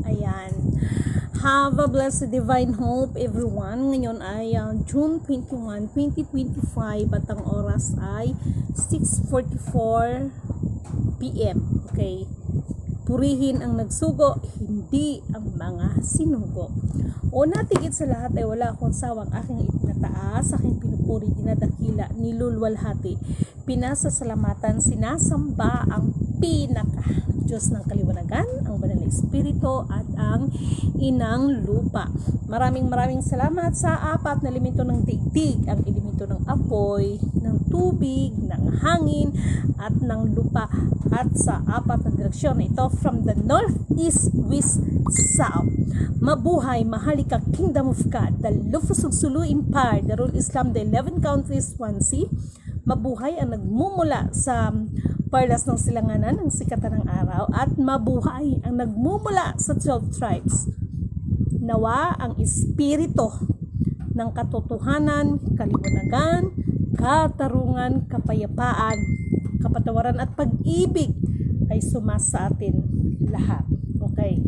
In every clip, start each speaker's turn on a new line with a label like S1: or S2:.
S1: Ayan. Have a blessed divine hope everyone. Ngayon ay June 21, 2025 at ang oras ay 6:44 PM. Okay. Purihin ang nagsugo, hindi ang mga sinugo. Una, tigit sa lahat ay wala akong sawang aking itinataas, aking pinupuri, dinadakila, nilulwalhati, pinasasalamatan, sinasamba ang pinaka Diyos ng kaliwanagan, ang banal na espiritu at ang inang lupa. Maraming salamat sa apat na elemento ng daigdig, ang elemento ng apoy, ng tubig, ng hangin at ng lupa, at sa apat na direksyon ito from the north, east, west, south. Mabuhay, mahalika, Kingdom of God, the Lufus of Sulu Empire, the Rule Islam, the 11 countries, 1C. Mabuhay ang nagmumula sa parlas ng silanganan ng sikatan ng araw, at mabuhay ang nagmumula sa 12 tribes. Nawa ang espiritu ng katotohanan, kaliwanagan, katarungan, kapayapaan, kapatawaran at pag-ibig ay sumasa atin lahat. Okay.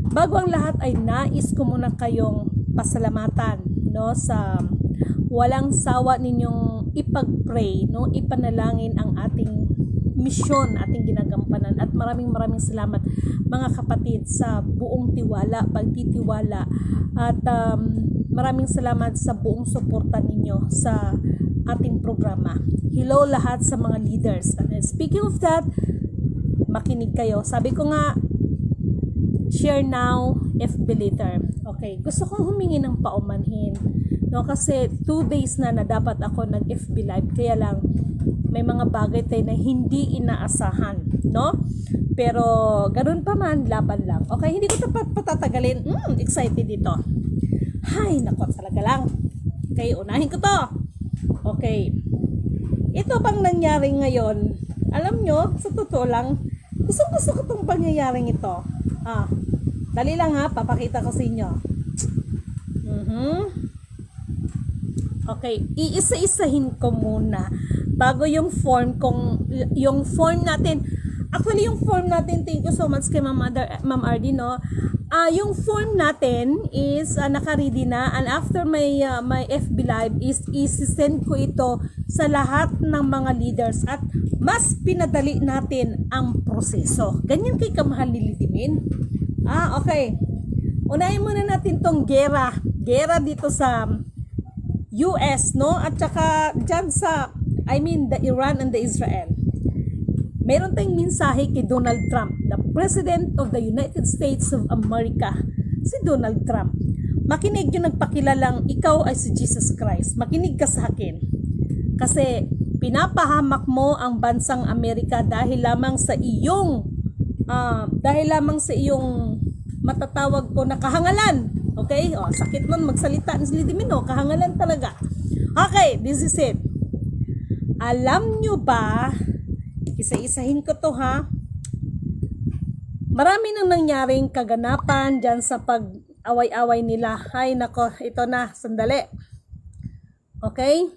S1: Bago ang lahat ay nais ko muna kayong pasalamatan, no, sa walang sawa ninyong ipag-pray, no, ipanalangin ang ating misyon, ating ginagampanan, at maraming salamat mga kapatid sa buong tiwala, pagtitiwala, at maraming salamat sa buong suporta ninyo sa ating programa. Hello lahat sa mga leaders. And speaking of that, makinig kayo. Sabi ko nga, share now, FB later. Okay, gusto kong humingi ng paumanhin, no, kasi 2 days na dapat ako nag-FB live, kaya lang may mga bagay tayo na hindi inaasahan, no? Pero ganun pa man, laban lang. Okay, hindi ko ito patatagalin. Excited dito. Hay, nako, talaga lang. Okay, unahin ko to. Okay. Ito bang nangyari ngayon? Alam nyo, sa totoo lang, gusto ko itong pangyayaring ito. Dali lang ha, papakita ko sa inyo. Okay, iisa-isahin ko muna bago yung form natin. Actually, yung form natin, thank you so much kay Ma'am Ardy, no? Yung form natin is naka-ready na, and after my FB live is isi-send ko ito sa lahat ng mga leaders, at mas pinadali natin ang proseso. Ganyan kay kamahal ni Lidimin. Okay. Unahin muna natin tong gera dito sa US, no? At saka dyan sa, the Iran and the Israel. Meron tayong mensahe kay Donald Trump, the President of the United States of America. Si Donald Trump. Makinig yung nagpakilalang ikaw ay si Jesus Christ. Makinig ka sa akin. Kasi pinapahamak mo ang bansang Amerika dahil lamang sa iyong matatawag ko na kahangalan. Okay? Sakit nun magsalita ni Lidimino, kahangalan talaga. Okay, this is it. Alam nyo ba, isa-isahin ko to ha, marami nang nangyaring kaganapan dyan sa pag-away-away nila. Ay nako, ito na, sandali. Okay?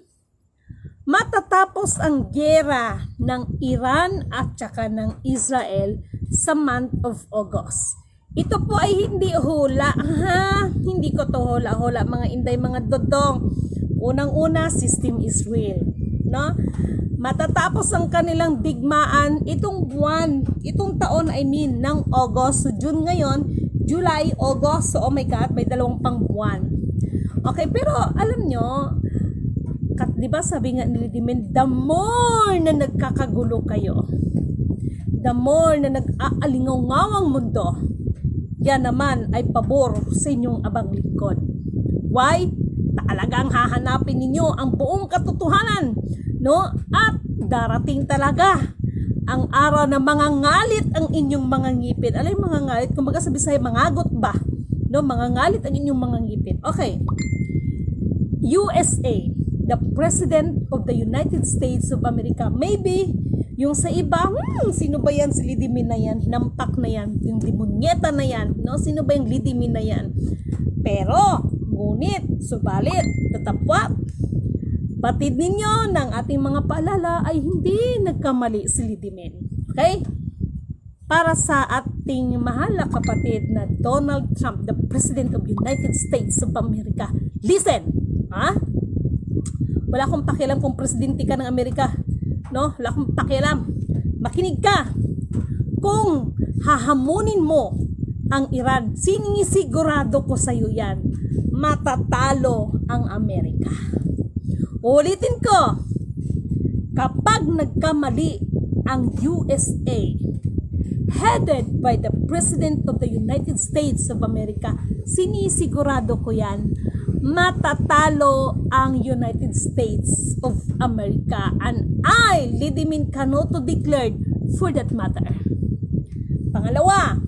S1: Matatapos ang gera ng Iran at saka ng Israel sa month of August. Ito po ay hindi hula, ha? Hindi ko to hula-hula, mga inday, mga dodong. Unang-una, system is real, no? Matatapos ang kanilang digmaan itong taon, ng August. So, June ngayon, July, August. So, oh my God, may 2 pang buwan. Okay, pero alam nyo, di ba sabi nga ni Lidimin, the more na nagkakagulo kayo, the more na nag-aalingaw-ngawang mundo, yan naman ay pabor sa inyong abang lingkod. Why? Talagang hahanapin ninyo ang buong katotohanan, no? At darating talaga ang araw na mangangalit ang inyong mga ngipin. Alam yung mga ngalit? Kung baga sa Bisaya, mangagot ba? No? Mangangalit ang inyong mga ngipin. Okay. USA, the President of the United States of America. Maybe yung sa iba, sino ba yan? Si Lidimin na yan, nampak na yan, yung demonyeta na yan, no? Sino ba yung Lidimin na yan? Pero, ngunit, subalit, tatapwat, batid ninyo ng ating mga paalala ay hindi nagkamali si Lidimin. Okay? Para sa ating mahal na kapatid na Donald Trump, the President of United States of America. Listen, ha? Wala akong pakialam kung presidente ka ng Amerika, no? Wala akong pakialam. Makinig ka. Kung hahamunin mo ang Iran, sinisigurado ko sa iyo yan, matatalo ang Amerika. Ulitin ko, kapag nagkamali ang USA, headed by the President of the United States of America, sinisigurado ko yan, matatalo ang United States of America, and I, Lidimin Canoto, declared for that matter. Pangalawa,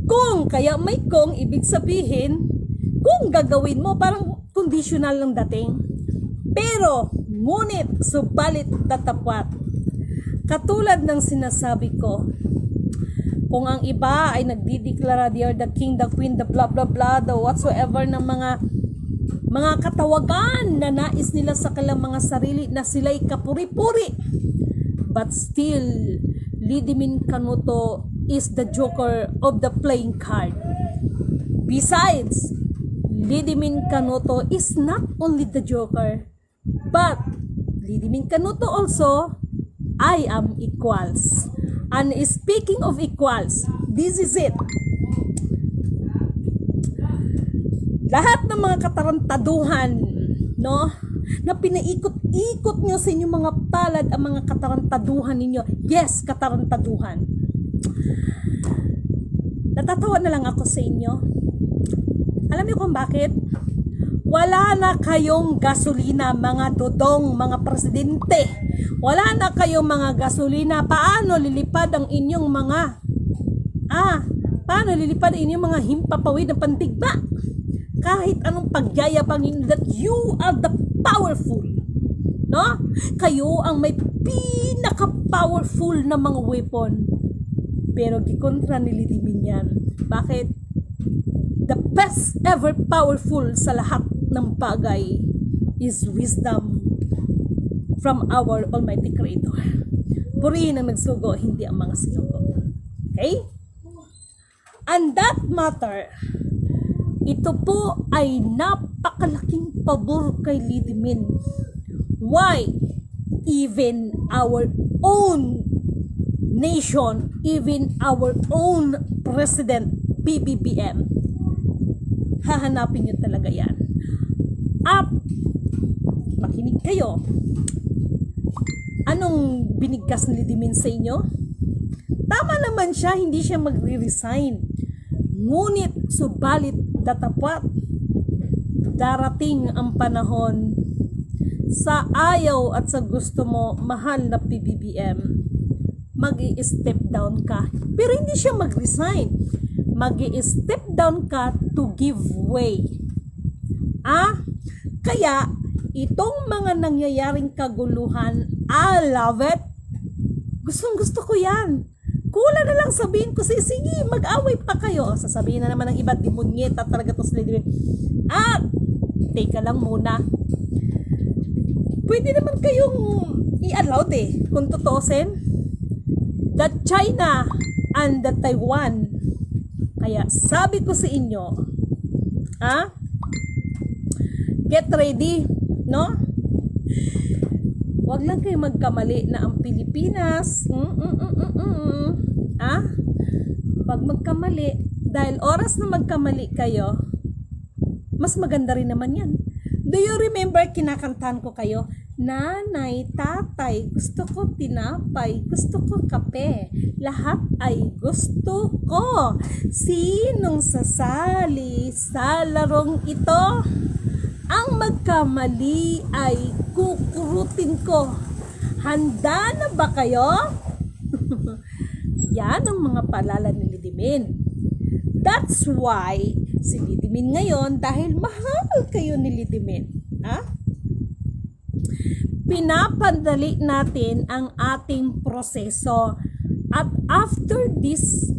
S1: kung kaya may kung, ibig sabihin, kung gagawin mo, parang conditional lang dating. Pero, ngunit, subalit tatapwat. Katulad ng sinasabi ko, kung ang iba ay nagdideklara they are the king, the queen, the blah blah blah, the whatsoever ng mga katawagan na nais nila sa kanilang mga sarili na sila'y kapuri-puri. But still, Lidimin Canoto is the joker of the playing card. Besides, Lidimin Canoto is not only the joker, but Lidimin Canoto also, I am equals. And speaking of equals, this is it. Lahat ng mga katarantaduhan, no, na pinaikot-ikot nyo sa inyong mga palad ang mga katarantaduhan ninyo. Yes, katarantaduhan. Natatawa na lang ako sa inyo. Alam niyo kung bakit? Wala na kayong gasolina, mga dodong, mga presidente. Wala na kayong mga gasolina. Paano lilipad ang inyong paano lilipad ang inyong mga himpapawid ng pandigma? Kahit anong pagyayabang ninyo that you are the powerful. No? Kayo ang may pinaka-powerful na mga weapon. Pero gikontra ni Lidimin yan. Bakit? The best ever powerful sa lahat ng bagay is wisdom from our Almighty Creator. Purihin ang nagsugo, hindi ang mga sinugo. Okay? And that matter, ito po ay napakalaking pabor kay Lidimin. Why? Even our own nation, even our own President, PBBM, hahanapin nyo talaga yan. At makinig kayo. Anong binigkas ni Lidimin sa inyo? Tama naman siya, hindi siya magre-resign. Ngunit, subalit datapwat, darating ang panahon sa ayaw at sa gusto mo, mahal na PBBM, mag-i-step down ka. Pero hindi siya mag-resign. Mag-i-step down ka to give way. Kaya, itong mga nangyayaring kaguluhan, I love it. Gustong-gusto ko yan. Kulang na lang sabihin ko, sige, mag-away pa kayo. Sasabihin na naman ng iba, demonyeta talaga to sa Lidimin. Teka lang muna. Pwede naman kayong i-allow kung tutusin. The China and the Taiwan. Kaya sabi ko sa inyo, get ready, no? Huwag lang kayo magkamali na ang Pilipinas, Huwag magkamali, dahil oras na magkamali kayo, mas maganda rin naman yan. Do you remember, kinakantahan ko kayo, nanay, tatay, gusto ko tinapay, gusto ko kape, lahat ay gusto ko. Sinong sasali sa larong ito? Ang magkamali ay kukurutin ko. Handa na ba kayo? Yan ang mga paalala ni Lidimin. That's why si Lidimin ngayon, dahil mahal kayo ni Lidimin, pinapandali natin ang ating proseso. At after this,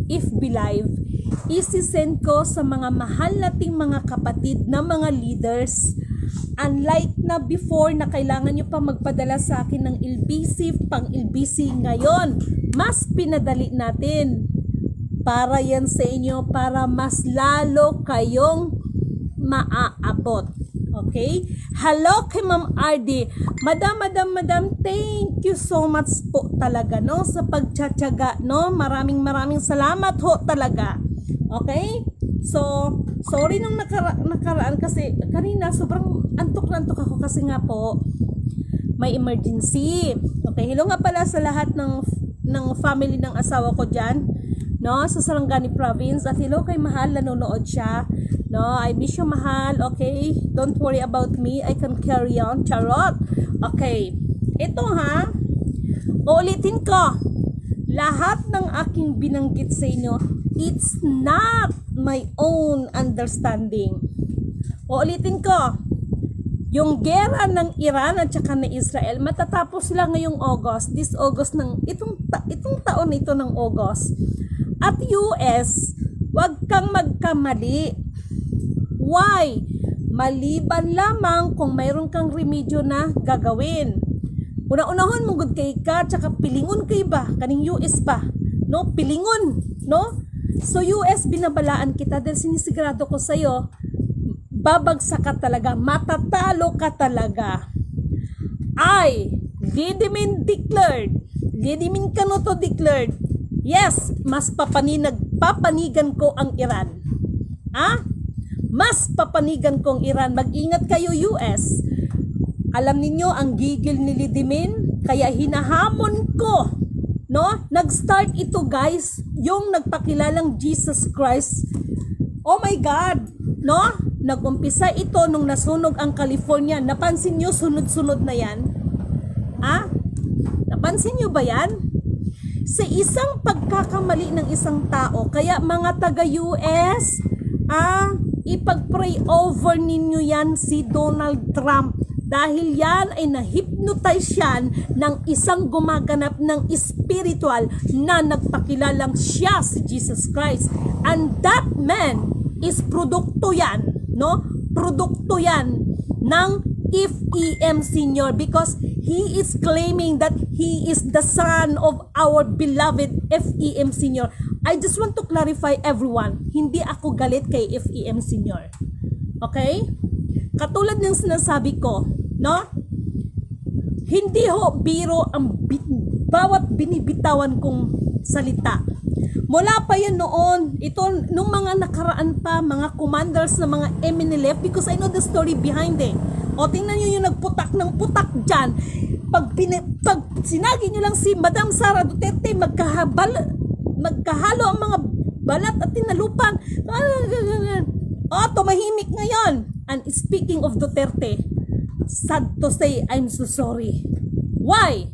S1: FB Live, isisend ko sa mga mahal nating mga kapatid na mga leaders. Unlike na before na kailangan nyo pa magpadala sa akin ng LBC, pang LBC ngayon, mas pinadali natin para yan sa inyo, para mas lalo kayong maaabot. Okay? Hello kay Ma'am RD. Madam, thank you so much po talaga, no, sa pagtsatsaga, no? Maraming salamat ho talaga. Okay? So, sorry nung nakaraan kasi kanina sobrang antok na antok ako kasi nga po may emergency. Okay, hello nga pala sa lahat ng family ng asawa ko diyan, no, sa Sarangani province, at hello kay Mahal, nanonood siya. No, I miss you, Mahal. Okay, don't worry about me. I can carry on. Charot. Okay. Ito ha. Uulitin ko. Lahat ng aking binanggit sa inyo, it's not my own understanding. Uulitin ko. Yung gera ng Iran at saka ng Israel, matatapos lang ngayong August. This August ng itong taon na ito ng August. At US, wag kang magkamali. Why? Maliban lamang kung mayroon kang remedyo na gagawin. Una-unahon mong kay ka, tsaka pilingon kay ba? Kaning US ba? No? Pilingon. No? So US, binabalaan kita dahil sinisigurado ko sa'yo, babagsak ka talaga. Matatalo ka talaga. Didimin declared. Didimin Kanuto declared. Yes, mas papanigan ko ang Iran. Mas papanigan kong Iran. Mag-ingat kayo, US. Alam ninyo ang gigil ni Lidimin, kaya hinahamon ko, no? Nag-start ito, guys, yung nagpakilalang Jesus Christ. Oh my God, no? Nag-umpisa ito nung nasunog ang California. Napansin nyo, sunod-sunod na yan? Napansin nyo ba yan? Sa isang pagkakamali ng isang tao, kaya mga taga-US, ipag-pray over ninyo yan si Donald Trump dahil yan ay na-hypnotize yan ng isang gumaganap ng spiritual na nagpakilalang siya si Jesus Christ, and that man is produkto yan, no? Produkto yan ng FEM Senior because he is claiming that he is the son of our beloved FEM Senior. I just want to clarify everyone, hindi ako galit kay FEM Senior. Okay? Katulad ng sinasabi ko, no? Hindi ho biro ang bawat binibitawan kong salita. Mula pa yan noon, ito nung mga nakaraan pa, mga commanders na mga MNLF, because I know the story behind it. O tingnan nyo yung nagputak ng putak dyan. Pag sinagi nyo lang si Madam Sara Duterte, magkahalo ang mga balat at tinalupan. Tumahimik ngayon. And speaking of Duterte, sad to say, I'm so sorry. Why?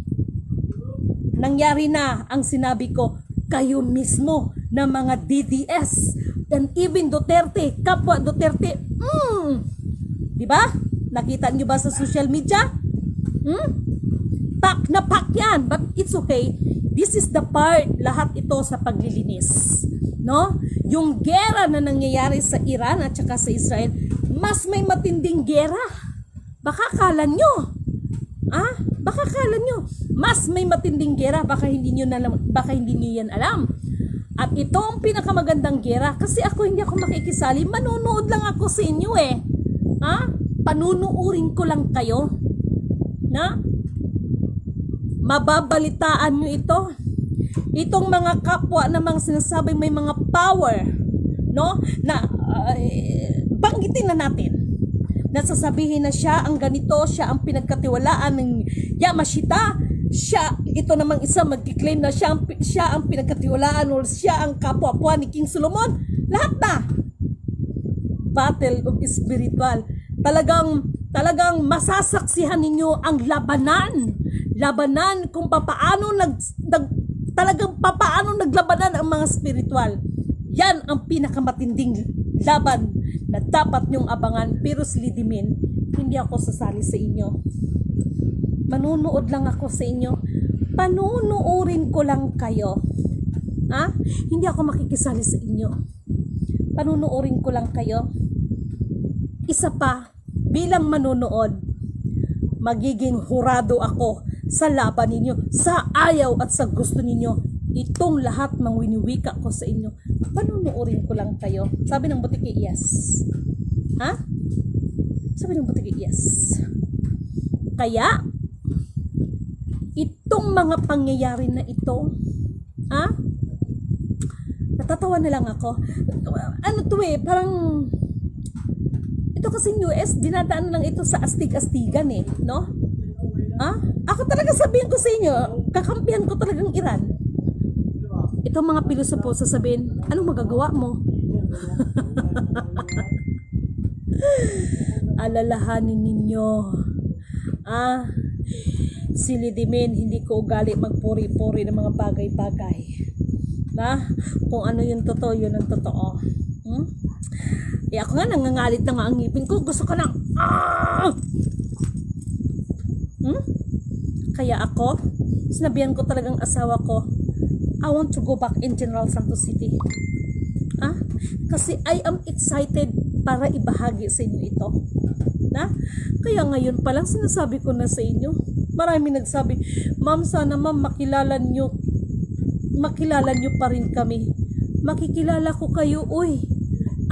S1: Nangyari na ang sinabi ko, kayo mismo na mga DDS and even Duterte, kapwa Duterte, di ba? Nakita nyo ba sa social media? Pak na pak yan, but it's okay. This is the part, lahat ito sa paglilinis. No? Yung gera na nangyayari sa Iran at saka sa Israel, mas may matinding gera. Baka kala nyo. Baka kala nyo. Mas may matinding gera, baka hindi nyo yan alam. At ito ang pinakamagandang gera, kasi hindi ako makikisali, manunood lang ako sa inyo eh. Panunuurin ko lang kayo. Na? Mababalitaan nyo ito. Itong mga kapwa namang sinasabing may mga power, no? Na banggitin na natin. Nasasabihin na siya ang ganito, siya ang pinagkatiwalaan ng Yamashita. Ito namang isa magkiklaim na siya ang pinagkatiwalaan or siya ang kapwa-pwa ni King Solomon. Lahat na. Battle of spiritual. Talagang masasaksihan ninyo ang labanan kung papaano naglabanan ang mga spiritual. Yan ang pinakamatinding laban na dapat nyong abangan. Pero si Lidimin, hindi ako sasali sa inyo. Manunood lang ako sa inyo. Panunuurin ko lang kayo. Hindi ako makikisali sa inyo. Panunuurin ko lang kayo. Isa pa, bilang manunood, magiging hurado ako sa laban ninyo, sa ayaw at sa gusto ninyo. itong lahat ng winiwika ko sa inyo, panunuorin ko lang kayo. Sabi ng butiki, yes. Ha? Sabi ng butiki, yes. Kaya, itong mga pangyayari na ito, natatawa na lang ako. Ano to parang, ito kasing US, dinadaan lang ito sa astig-astigan no? Ako talaga sabihin ko sa inyo, kakampihan ko talagang Iran. Itong mga pilosopo sasabihin, anong magagawa mo? Alalahanin ninyo, si Lidimin, hindi ko ugali magpuri-puri ng mga bagay-bagay. Kung ano yung totoo, yun ang totoo. Ako nga, nangangalit na nga ang ngipin ko. Gusto ko lang, Kaya ako, sinabihan ko talagang asawa ko, I want to go back in General Santos City. Kasi I am excited para ibahagi sa inyo ito. Kaya ngayon pa lang sinasabi ko na sa inyo. Marami nagsabi, ma'am, sana ma'am makilala nyo pa rin kami. Makikilala ko kayo, uy.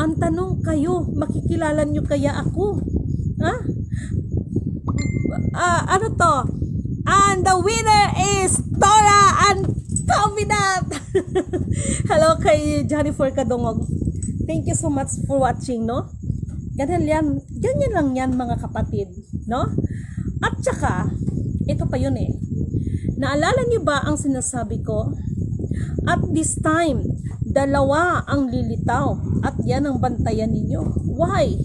S1: Ang tanong kayo, makikilala nyo kaya ako? Ano to? And the winner is Tora and Combinat. Hello kay Jennifer Kadungog. Thank you so much for watching, no? Ganyan lang yan mga kapatid, no? At saka, ito pa yun Naalala niyo ba ang sinasabi ko? At this time, dalawa ang lilitaw at yan ang bantayan ninyo. Why?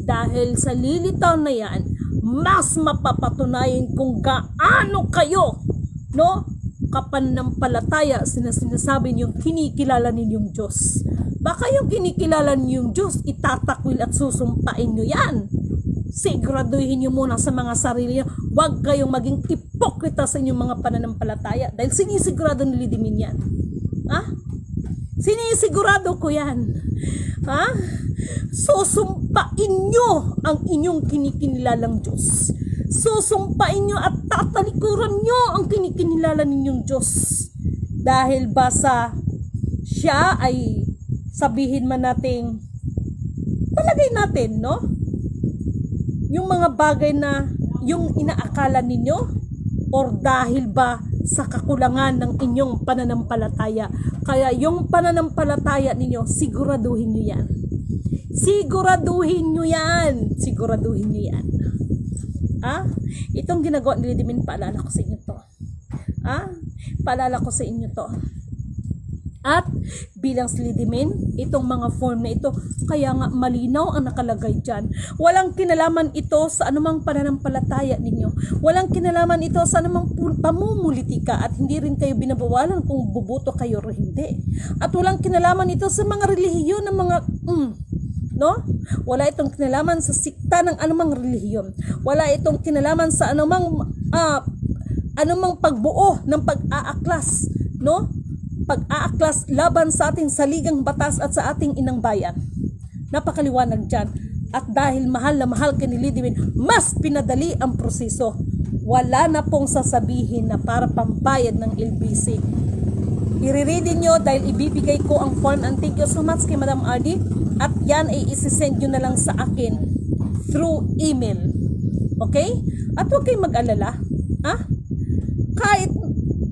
S1: Dahil sa lilitaw na yan, mas mapapatunayan kung gaano kayo, no? Kapanampalataya sinasabi niyong kinikilala ninyong Diyos. Baka yung kinikilala ninyong Diyos, itatakwil at susumpain nyo yan. Siguraduhin nyo muna sa mga sarili nyo. Huwag kayong maging hipokrita sa inyong mga pananampalataya. Dahil sinisigurado ni Lidimin yan. Sinisigurado ko yan. Susumpain nyo ang inyong kinikinilalang Diyos. Susumpain nyo at tatalikuran nyo ang kinikilala ninyong Diyos. Dahil basa siya ay sabihin man nating palagay natin, no? Yung mga bagay na yung inaakala ninyo or dahil ba sa kakulangan ng inyong pananampalataya. Kaya yung pananampalataya ninyo, siguraduhin nyo yan. Siguraduhin nyo yan. Siguraduhin nyo yan. Itong ginagawa ni Lidimin, paalala ko sa inyo to. Paalala ko sa inyo to. At bilang si Lidimin, itong mga form na ito, kaya nga malinaw ang nakalagay dyan. Walang kinalaman ito sa anumang pananampalataya ninyo. Walang kinalaman ito sa anumang pamumulitika at hindi rin kayo binabawalan kung bubuto kayo o hindi. At walang kinalaman ito sa mga relihiyon ng mga no? Wala itong kinalaman sa sikta ng anumang relihiyon. Wala itong kinalaman sa anumang pagbuo ng pag-aaklas, no? Pag-aaklas laban sa ating saligang batas at sa ating inang bayan. Napakaliwanag dyan. At dahil mahal na mahal kay ni Lidimin, mas pinadali ang proseso. Wala na pong sasabihin na para pambayad ng LBC. I-readin nyo dahil ibibigay ko ang form, and thank you so much kay Madam Ardy. At yan ay isi-send nyo na lang sa akin through email. Okay? At huwag kayong mag-alala.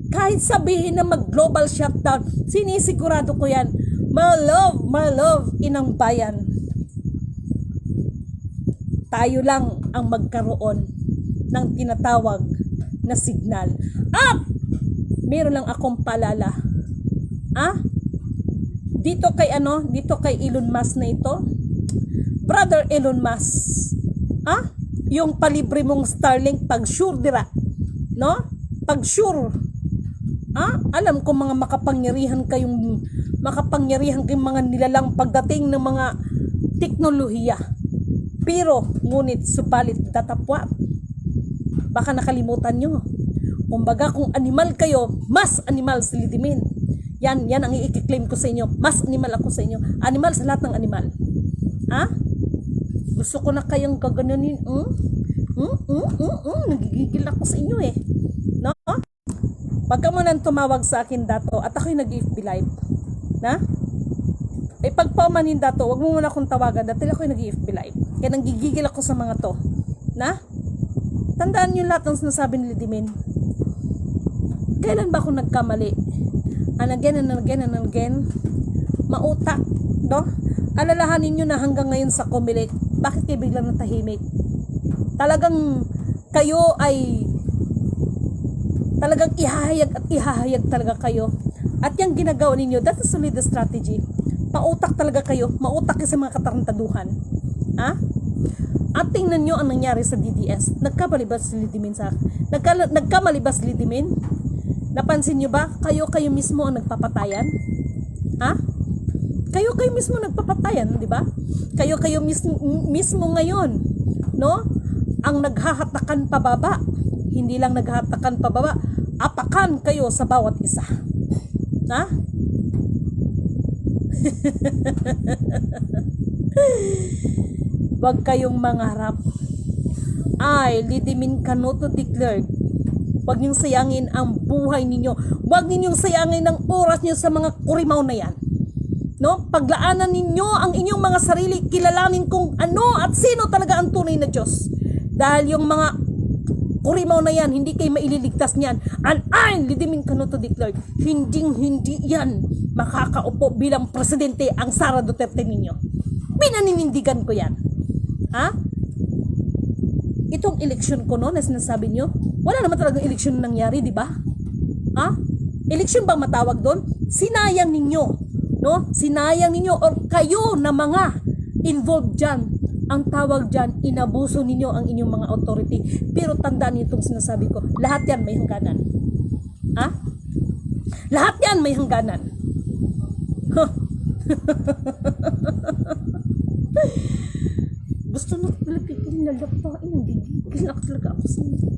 S1: Kahit sabihin na mag-global shutdown, sinisigurado ko yan. My love, inang bayan. Tayo lang ang magkaroon ng tinatawag na signal. At meron lang akong paalala. Dito kay Elon Musk na ito. Brother Elon Musk. Yung palibre mong Starlink pag sure dira. No? Pag sure. Alam ko mga makapangyarihan kayong mga nilalang pagdating ng mga teknolohiya. Pero ngunit subalit datapwat. Baka nakalimutan nyo. Kumbaga kung animal kayo, mas animal si Lidimin. Yan ang i-claim ko sa inyo. Mas animal ako sa inyo. Animal sa lahat ng animal. Gusto ko na kayong gaganunin. Nagigigil ako sa inyo no? Wag ka mo nang tumawag sa akin dato at ako'y nag-FB live. Na? Eh pagpaumanin dato, wag mo muna akong tawagan dahil ako'y nag-FB live. Kaya nanggigigil ako sa mga to. Na? Tandaan niyo lahat ng sinasabi ni Lidimin. Kailan ba ako nagkamali? And again and again and again. Mautak, no? Alalahanin niyo na hanggang ngayon sa Comelec, bakit kayo biglang natahimik? Talagang kayo ay talagang ihahayag at ihahayag talaga kayo. At yung ginagawa ninyo, that is only the strategy. Pautak talaga kayo, mautak kayo sa mga katarantaduhan. Ha? At tingnan nyo ang nangyari sa DDS. Nagkamalibas si Lidimin sa nagkamalibas Lidimin. Napansin nyo ba? Kayo mismo ang nagpapatayan. Ha? Kayo mismo nagpapatayan, di ba? Kayo mismo ngayon, no? Ang naghahatakan pababa. Hindi lang naghahatakan pababa, apakan kayo sa bawat isa. Ha? Wag kayong mangarap. Ay, Lidimin Canoto declared, wag ninyong sayangin ang buhay ninyo. Wag ninyong sayangin ang oras niyo sa mga kurimaw na yan. No? Paglaanan ninyo ang inyong mga sarili, kilalanin kung ano at sino talaga ang tunay na Diyos. Dahil yung mga kurimaw na yan, hindi kayo maililigtas niyan. And I, Lidimin Canoto declared, hindi yan makakaupo bilang presidente ang Sara Duterte ninyo. Pinaninindigan ko yan. Ha? Itong eleksyon ko no, na sinasabi nyo, wala naman talagang eleksyon nangyari, di ba? Ha? Eleksyon bang matawag doon? Sinayang ninyo, no? Sinayang ninyo or kayo na mga involved dyan. Ang tawag dyan, inabuso ninyo ang inyong mga authority. Pero tandaan niyo itong sinasabi ko, lahat yan may hangganan. Ha? Lahat yan may hangganan. Huh. Gusto na talaga kinalapain. Gigil na talaga ako sa inyo.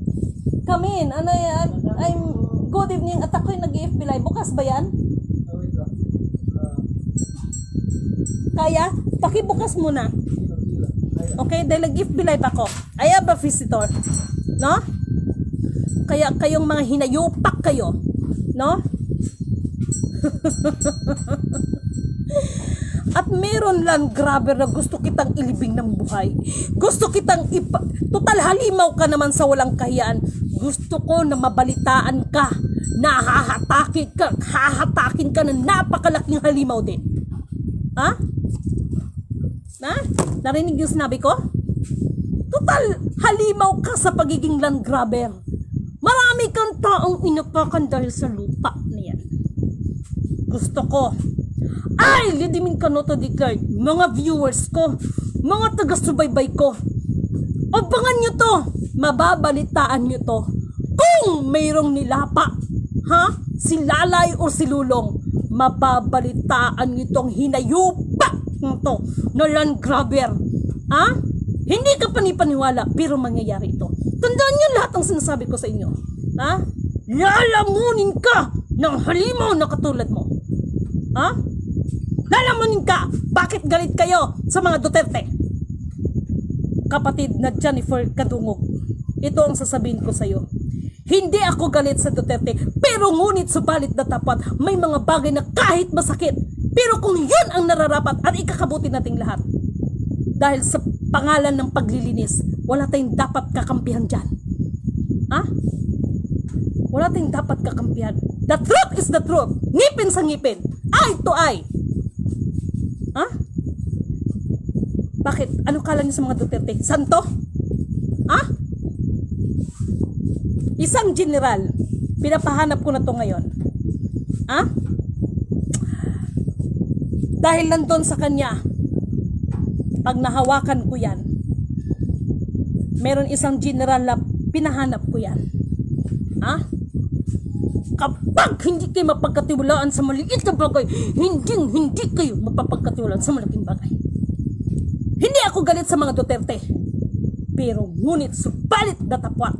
S1: Come in. I'm good evening. At ako'y nag-FB live. Bukas ba yan? Kaya? Pakibukas muna. Okay? Dahil nag-FB live ako. I have a visitor. No? Kaya kayong mga hinayupak kayo. No? At meron lang grabber na gusto kitang ilibing ng buhay. Gusto kitang total halimaw ka naman sa walang kahiyaan. Gusto ko na mabalitaan ka na hahatakin ka ng napakalaking halimaw din. Ha? Na? Narinig yung sinabi ko? Total halimaw ka sa pagiging land grabber. Marami kang taong inapakan dahil sa lupa na yan. Gusto ko ay Lidimin Canoto declared, mga viewers ko, mga taga-subaybay ko, abangan nyo to, mababalitaan nyo to kung mayroong nilapa, ha? Si Lalay o si Lulong, mababalitaan nyo tong hinayupa to na land grabber, ha? Hindi ka panipaniwala pero mangyayari ito. Tandaan nyo lahat ang sinasabi ko sa inyo, ha? Lalamunin ka ng halimaw na katulad mo, ha? Lalamunin ka! Bakit galit kayo sa mga Duterte? Kapatid na Jennifer Kadungog, ito ang sasabihin ko sa iyo. Hindi ako galit sa Duterte, pero ngunit subalit na tapat, may mga bagay na kahit masakit, pero kung yun ang nararapat at ikakabuti nating lahat. Dahil sa pangalan ng paglilinis, wala tayong dapat kakampihan dyan. Ha? Wala tayong dapat kakampihan. The truth is the truth. Ngipin sa ngipin. Eye to eye. Ha? Bakit? Ano kala niyo sa mga Duterte? Santo? Ha? Isang general. Pinapahanap ko na to ngayon. Ha? Dahil nandun sa kanya, pag nahawakan ko yan, meron isang general na pinahanap ko yan. Ha? Kapag hindi kayo mapagkatiwalaan sa maliit na bagay, hindi kayo mapapagkatiwalaan sa malaking bagay. Hindi ako galit sa mga Duterte, pero ngunit subalit datapwat.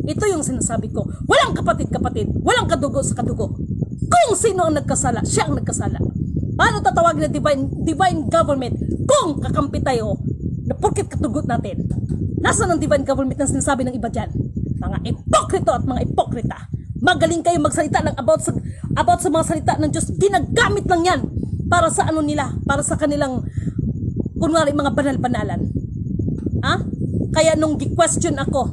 S1: Ito yung sinasabi ko. Walang kapatid-kapatid, walang kadugo sa kadugo. Kung sino ang nagkasala, siya ang nagkasala. Paano tatawagin na divine government kung kakampi tayo na porket katugot natin? Nasaan ang divine government na sinasabi ng iba dyan? Mga ipokrito at mga ipokrita. Magaling kayo magsalita ng about sa mga salita ng Diyos. Ginagamit lang yan para sa ano nila, para sa kanilang kunwari mga banal-banalan. Kaya nung gi-question ako,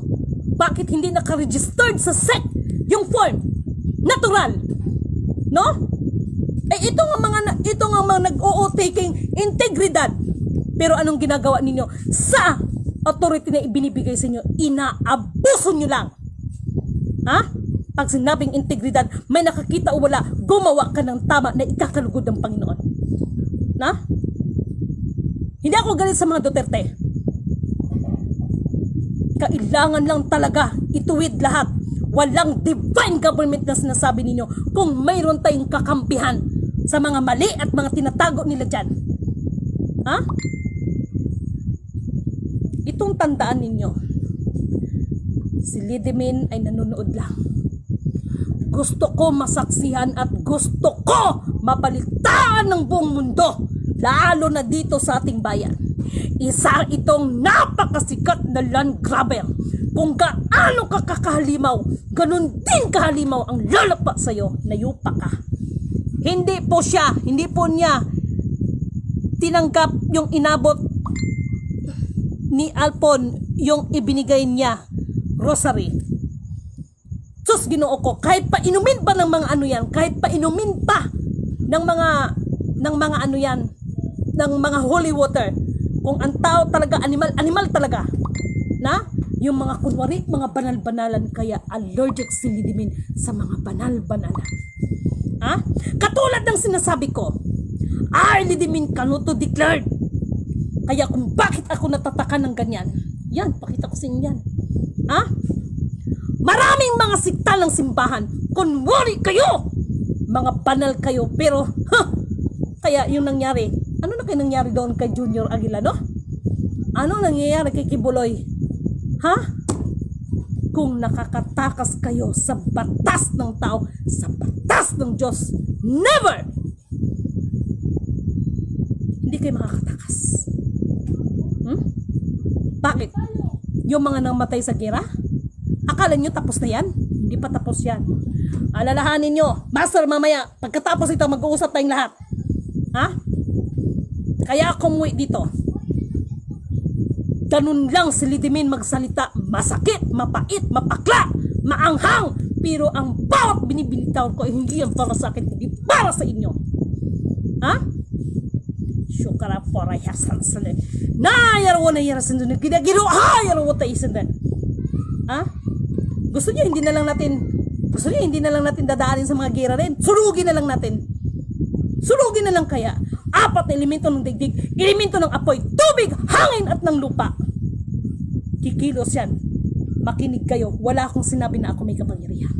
S1: bakit hindi naka-registered sa SEC yung form? Natural. No? Ito nga mga nag-o-taking integridad. Pero anong ginagawa ninyo? Sa authority na ibinibigay sa inyo, inaabuso nyo lang. Pag sinabing integridad, may nakakita o wala, gumawa ka ng tama na ikakalugod ng Panginoon. Hindi ako galit sa mga Duterte. Kailangan lang talaga ituwid lahat. Walang divine government na sinasabi ninyo kung mayroon tayong kakampihan sa mga mali at mga tinatago nila dyan. Itong tandaan ninyo, si Lidimin ay nanonood lang. Gusto ko masaksihan at gusto ko mabalitaan ng buong mundo, lalo na dito sa ating bayan. Isa itong napakasikat na land grabber. Kung gaano ka kakahalimaw, ganun din kahalimaw ang lalapa sa'yo na yupa ka. Hindi po niya tinanggap yung inabot ni Alpon, yung ibinigay niya, rosary. Sus, Ginoo ko, kahit pa inumin pa ng mga ano yan, kahit pa inumin pa ng mga ano yan, ng mga holy water, kung ang tao talaga, animal talaga, yung mga kunwari, mga banal-banalan, kaya allergic si Lidimin sa mga banal-banalan. Katulad ng sinasabi ko, Lidimin Canuto declared. Kaya kung bakit ako natataka ng ganyan, yan, pakita ko sa inyo yan. Maraming mga sikta ng simbahan, kunwari kayo, mga banal kayo, pero, kaya yung nangyari, ano na kayo nangyari doon kay Junior Aguila, no? Ano nangyayari kay Kibuloy? Kung nakakatakas kayo sa batas ng tao, sa batas ng Diyos, never! Hindi kayo makakatakas. Bakit? Yung mga namatay sa gera? Akala nyo tapos na yan? Hindi pa tapos yan. Alalahanin nyo, Master, mamaya, pagkatapos ito, mag-uusap tayong lahat. Kaya ako umuwi dito. Ganun lang si Lidimin magsalita. Masakit, mapait, mapakla, maanghang. Pero ang bawat binibinitawan ko ay hindi yan para sa akin, hindi para sa inyo. Syukara para yasan sana. Nayarawa na yarasan doon. Ginagiro, yarawa tayo isan doon. Gusto niyo hindi na lang natin dadaanin sa mga gera rin. Surugin na lang natin. Surugin na lang kaya. 4 na elemento ng digdig, elemento ng apoy, tubig, hangin at ng lupa. Kikilos yan. Makinig kayo. Wala akong sinabi na ako may kapangyarihan.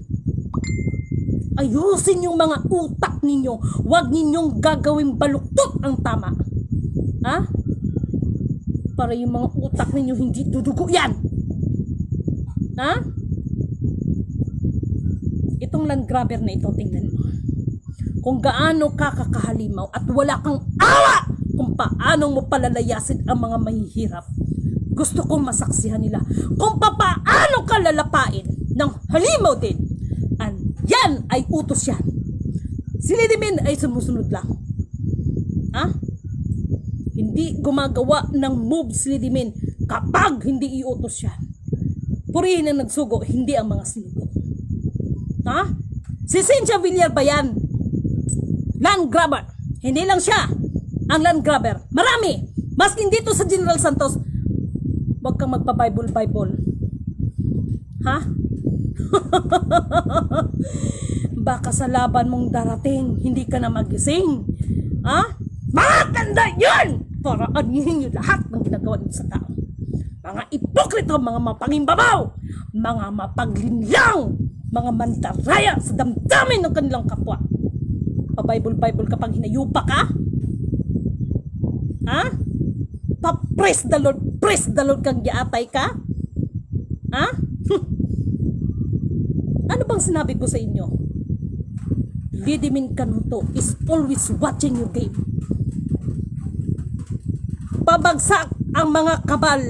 S1: Ayusin yung mga utak ninyo. Huwag ninyong gagawing baluktot ang tama. Para yung mga utak ninyo hindi dudugo yan. Itong land grabber na ito, tingnan mo. Kung gaano ka kakahalimaw at wala kang awa kung paano mo palalayasin ang mga mahihirap. Gusto kong masaksihan nila kung paano ka lalapain ng halimaw din. Yan ay utos yan. Si Lidimin ay sumusunod lang. Hindi gumagawa ng move si Lidimin kapag hindi iutos yan. Purihin ang nagsugo, hindi ang mga sinugo. Si Cynthia Villar ba yan? Land grabber. Hindi lang siya ang land grabber. Marami. Maskin dito sa General Santos, huwag kang magpa-Bible. Baka sa laban mong darating, hindi ka na magising. Mga tanda yun! Para anihin nyo lahat ng ginagawa nyo sa tao. Mga ipokrito, mga mapangimbabaw, mga mapaglinlang, mga mandaraya sa damdamin ng kanilang kapwa. Pa-Bible kapag hinayupa ka? Pa-praise the Lord kang giatay ka? Ano bang sinabi ko sa inyo? Lidimin Canuto is always watching your game. Pabagsak ang mga kabal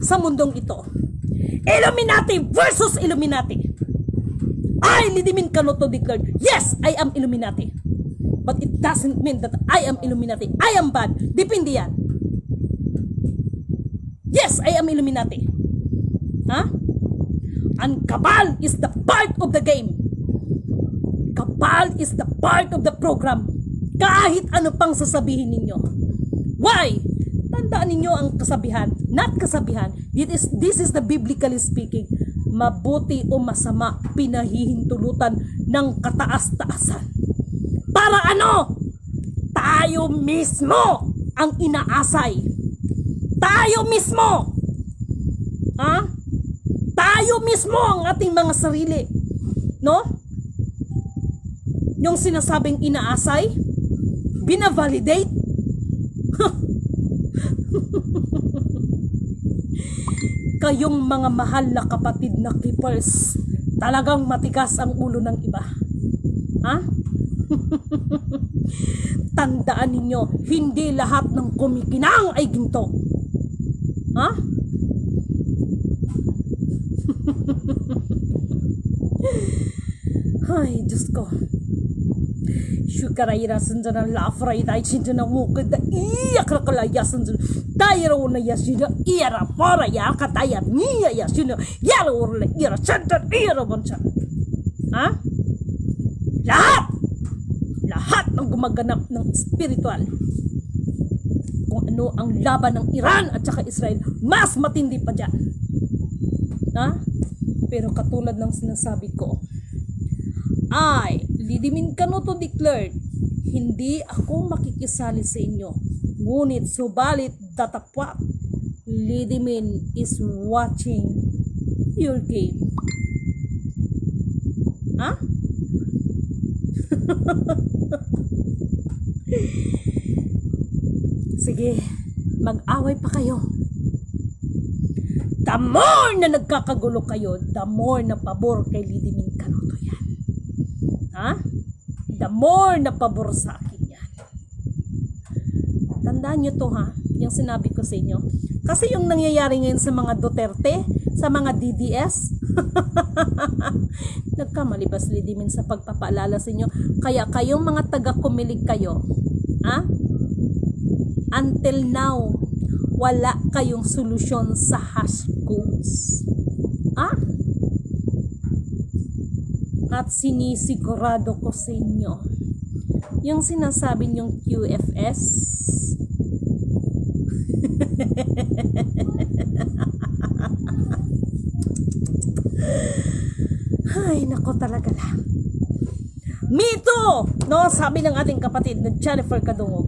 S1: sa mundong ito. Illuminati versus Illuminati. I, Lidimin Canoto, declared, yes, I am Illuminati. But it doesn't mean that I am Illuminati. I am bad. Depende yan. Yes, I am Illuminati. Ha? And Cabal is the part of the game. Cabal is the part of the program. Kahit ano pang sasabihin ninyo. Why? Tandaan ninyo ang kasabihan. Not kasabihan. This is the biblically speaking. Mabuti o masama, pinahihintulutan ng kataas-taasan. Para ano? Tayo mismo ang inaasay. Tayo mismo. Ha? Tayo mismo ang ating mga sarili. No? Yung sinasabing inaasay, binavalidate. Kayong mga mahal na kapatid na keepers, talagang matigas ang ulo ng iba. Ha? Tandaan ninyo, hindi lahat ng kumikinang ay ginto. Ha? Ay, Diyos ko. Shukarayra sanjana lafray dai chinjana mukda iya krakalaya sanjana daira una yasina ira para ya kataya niya yasina yara urla ira chantan ira bancha. Ha? Lahat ng gumaganap ng spiritual, kung ano ang laban ng Iran at saka Israel, mas matindi pa dyan. Ha? Pero katulad ng sinasabi ko, I, Lidimin Canoto, declared, hindi ako makikisali sa inyo. Ngunit subalit datapwat, Lidimin is watching your game. Ha? Sige, mag-away pa kayo. The more na nagkakagulo kayo, the more na pabor kay Lidimin Canoto yan. Ha? The more na pabor sa akin yan. Tandaan nyo to, ha? Yung sinabi ko sa inyo. Kasi yung nangyayari ngayon sa mga Duterte, sa mga DDS, nagkamali ba si Lidimin sa pagpapaalala sa inyo? Kaya kayong mga taga-kumilig kayo, ha? Until now, wala kayong solusyon sa hash codes. Ha? At sinisigurado ko sa inyo, yung sinasabi niyong QFS, ay, nako talaga lang. Me too! No, sabi ng ating kapatid na Jennifer Kadungog.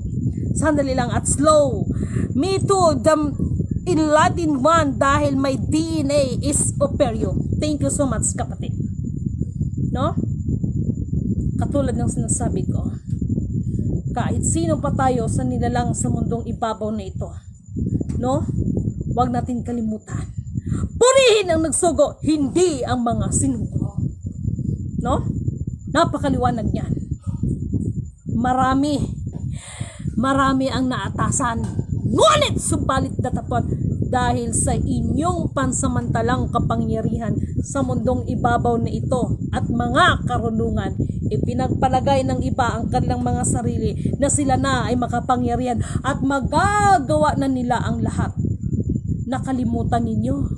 S1: Sandali lang at slow. Me too, the Latin one dahil my DNA is operio. Thank you so much, kapatid. No? Katulad ng sinasabi ko, kahit sino pa tayo sa nilalang sa mundong ibabaw na ito, no? Huwag natin kalimutan. Purihin ang nagsugo, hindi ang mga sinugo. No? Napakaliwanag niyan. Marami ang naatasan. Ngunit subalit datapot dahil sa inyong pansamantalang kapangyarihan sa mundong ibabaw na ito at mga karunungan, ipinagpalagay ng iba ang kanilang mga sarili na sila na ay makapangyarihan at magagawa na nila ang lahat. Nakalimutan ninyo,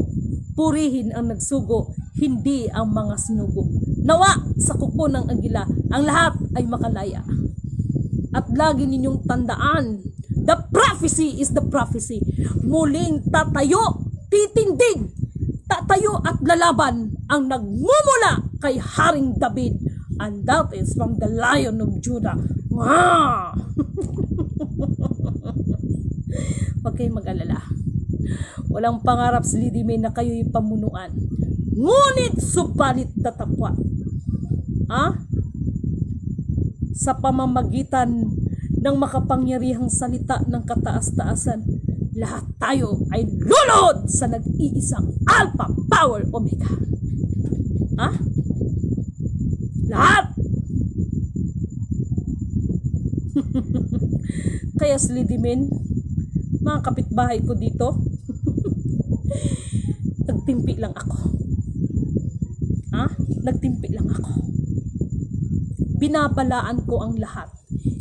S1: purihin ang nagsugo, hindi ang mga sinugo. Nawa sa kuko ng agila, ang lahat ay makalaya. At lagi ninyong tandaan, the prophecy is the prophecy. Muling tatayo, titindig, tatayo at lalaban ang nagmumula kay Haring David. And that is from the Lion of Judah. Wow! Huwag kayong mag-alala. Walang pangarap si Lidimin na kayo'y pamunuan. Ngunit subalit datapwat. Ha? Sa pamamagitan ng makapangyarihang salita ng kataas-taasan, lahat tayo ay lulod sa nag-iisang Alpha Power Omega. Ha? Lahat! Kaya si Lidimin, mga kapitbahay ko dito, nagtimpi lang ako. Ha? Nagtimpi lang ako. Binabalaan ko ang lahat.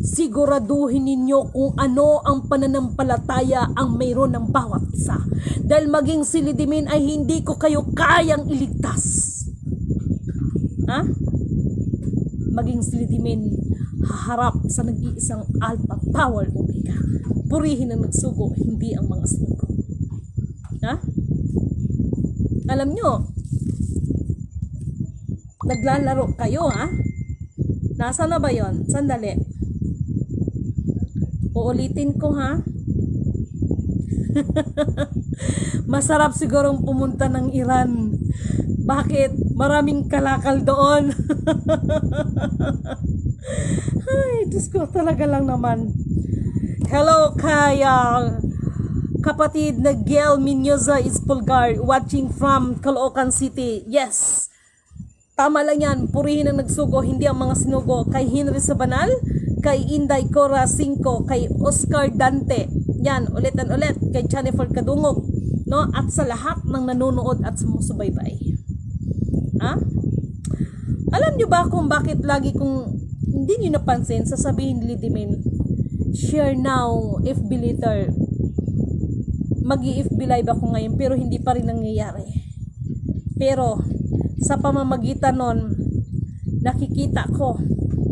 S1: Siguraduhin ninyo kung ano ang pananampalataya ang mayroon ng bawat isa. Dahil maging si Lidimin ay hindi ko kayo kayang iligtas. Ha? Maging si Lidimin haharap sa nag-iisang Alpha Power Omega. Purihin ang nagsugo, hindi ang mga sugo. Ha? Alam nyo, naglalaro kayo, ha? Nasa na ba yon? Sandali. Uulitin ko, ha? Masarap sigurong pumunta ng Iran. Bakit? Maraming kalakal doon. Ay, Diyos ko, talaga lang naman. Hello kay kapatid na Gail Minyoza Ispulgar, watching from Caloocan City. Yes, tama lang yan. Purihin ang nagsugo, hindi ang mga sinugo. Kay Henry Sabanal, kay Inday Cora 5, kay Oscar Dante. Yan, ulit. Kay Jennifer Kadungog. No? At sa lahat ng nanonood at sumusubaybay. Ha? Alam nyo ba kung bakit lagi kung hindi nyo napansin, sasabihin ni Lidimin, share now, FB later. Mag-i-FB live ako ngayon pero hindi pa rin nangyayari. Pero sa pamamagitan nun, nakikita ko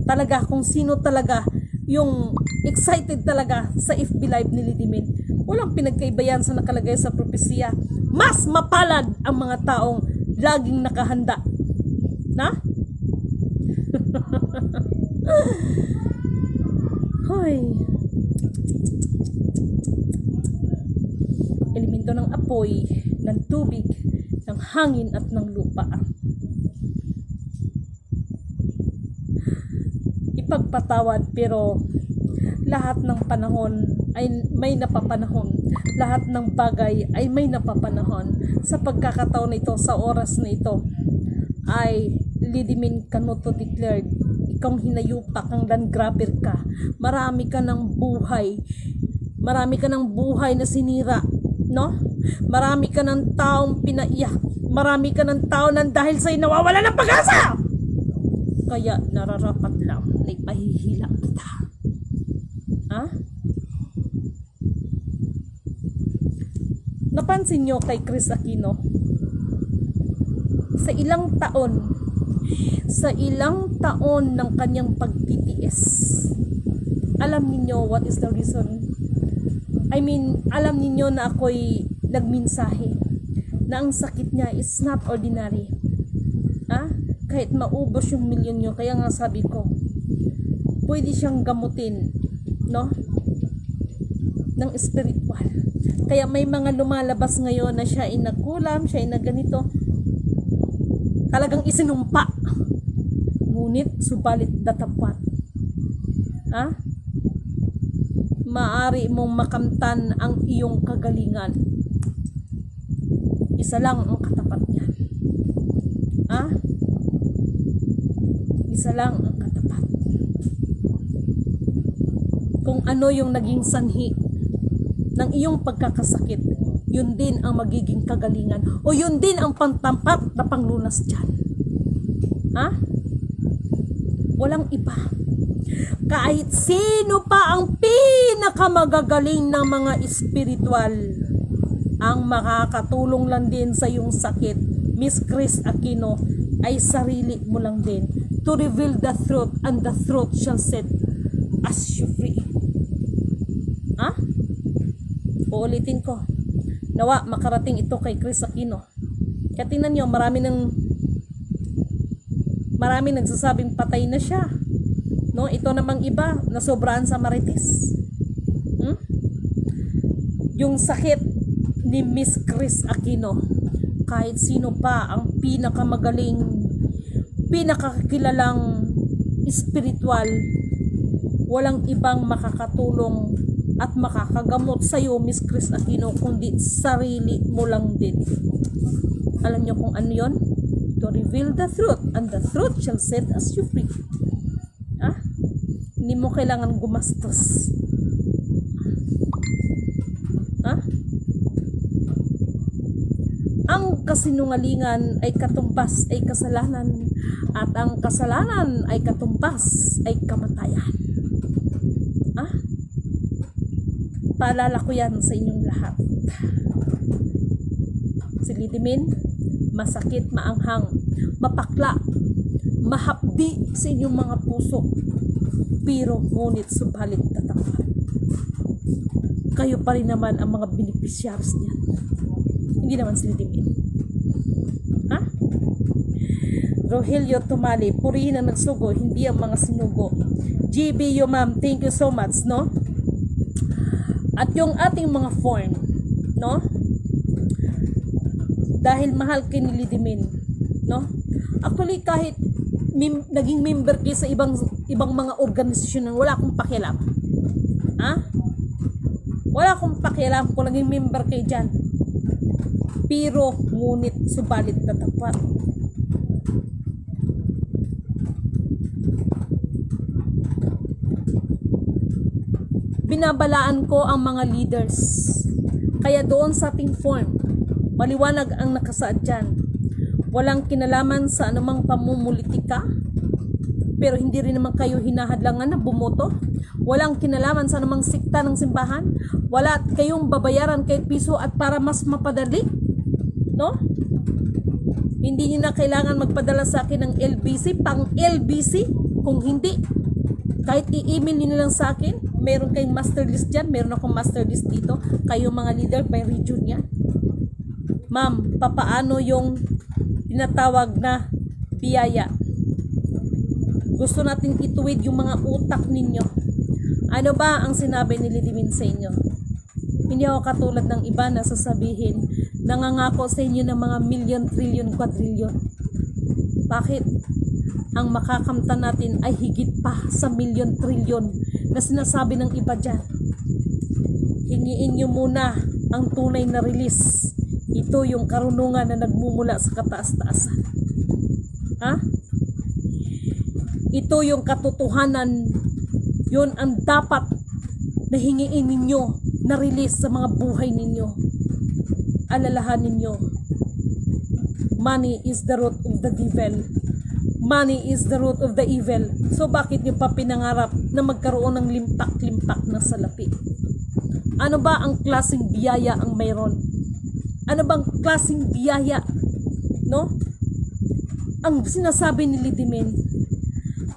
S1: talaga kung sino talaga yung excited talaga sa FB live ni Lidimin. Walang pinagkaibayan sa nakalagay sa propesya. Mas mapalad ang mga taong laging nakahanda. Na? Hoy. Elemento ng apoy, ng tubig, ng hangin at ng lupa. Ipagpatawad pero lahat ng panahon ay may napapanahon. Lahat ng bagay ay may napapanahon. Sa pagkakataon na ito, sa oras na ito, ay Lidimin Canoto declared, ikaw hinayupak, ang land grabber ka. Marami ka ng buhay. Marami ka ng buhay na sinira. No? Marami ka ng taong pinaiyak. Marami ka ng tao na dahil sa'yo nawawala ng pag-asa. Kaya nararapat lang na ipahihila kita. Ha? Napansin nyo kay Chris Aquino? Sa ilang taon ng kanyang pagtitiis, alam niyo what is the reason? I mean, alam niyo na ako'y nagminsahe na ang sakit niya is not ordinary. Kahit maubos yung milyon niyo, kaya nga sabi ko, pwede siyang gamutin, no? Ng spiritual. Kaya may mga lumalabas ngayon na siya ay nagkulam, siya ay nagganito. Talagang isinumpa. Ngunit, subalit datapwat. Maari mong makamtan ang iyong kagalingan. Isa lang ang katapat niyan. Isa lang ang katapat. Kung ano yung naging sanhi ng iyong pagkakasakit, yun din ang magiging kagalingan. O yun din ang pantampat na panglunas dyan. Walang iba. Kahit sino pa ang pinakamagagaling ng mga espiritual, ang makakatulong lang din sa iyong sakit, Miss Chris Aquino, ay sarili mo lang din. To reveal the truth, and the truth shall set us free. Uulitin ko. Nawa, makarating ito kay Chris Aquino. Kaya tingnan nyo, marami nagsasabing patay na siya. No, ito namang iba na sobraan sa marites. Yung sakit ni Miss Chris Aquino, kahit sino pa ang pinakamagaling, pinakakilalang spiritual, walang ibang makakatulong at makakagamot sa iyo, Miss Chris Aquino, kundi sarili mo lang din. Alam niyo kung ano yon? To reveal the truth, and the truth shall set us free. Hindi mo kailangan gumastos. Ang kasinungalingan ay katumbas ay kasalanan, at ang kasalanan ay katumbas ay kamatayan. Ah? Paalala ko yan sa inyong lahat. Silidimin, masakit, maanghang, mapakla, mahapdi sa inyong mga puso, pero ngunit subalit tatakpan. Kayo pa rin naman ang mga beneficiaries niyan. Hindi naman silidimin. Ha? Rogelio Tumali, purihin ang nagsugo, hindi ang mga sinugo. GBU ma'am, thank you so much, no? At yung ating mga form, no? Dahil mahal kay nilidimin, no? Actually, kahit naging member kayo sa ibang mga organisasyon, wala akong pakialam. Ha? Wala akong pakialam kung naging member kayo dyan. Pero, ngunit, subalit na tapat. Binabalaan ko ang mga leaders. Kaya doon sa ating form, maliwanag ang nakasaad dyan. Walang kinalaman sa anumang pamumulitika, pero hindi rin naman kayo hinahadlangan na bumoto. Walang kinalaman sa anumang sikta ng simbahan. Wala kayong babayaran kahit piso at para mas mapadali. No? Hindi niyo na kailangan magpadala sa akin ng LBC, pang LBC. Kung hindi, kahit i-email niyo lang sa akin, meron kayong master list dyan, meron akong master list dito. Kayo mga leader by region yan. Ma'am, papaano yung tinatawag na biyaya? Gusto natin ituwid yung mga utak ninyo. Ano ba ang sinabi ni Lidimin sa inyo? Hindi ako katulad ng iba na sasabihin, nangangako sa inyo ng mga milyon, trilyon, kwadrilyon. Bakit? Ang makakamtan natin ay higit pa sa milyon, trilyon na sinasabi ng iba dyan. Hingiin nyo muna ang tunay na release. Ito yung karunungan na nagmumula sa kataas-taasan. Ha? Ito yung katotohanan. Yun ang dapat na hingiin ninyo na release sa mga buhay ninyo. Alalahanin ninyo. Money is the root of the devil. Money is the root of the evil. So bakit nyo pa pinangarap na magkaroon ng limpak-limpak na salapi? Ano ba ang klaseng biyaya ang mayroon? Ano bang klaseng biyaya? No? Ang sinasabi ni Lidimin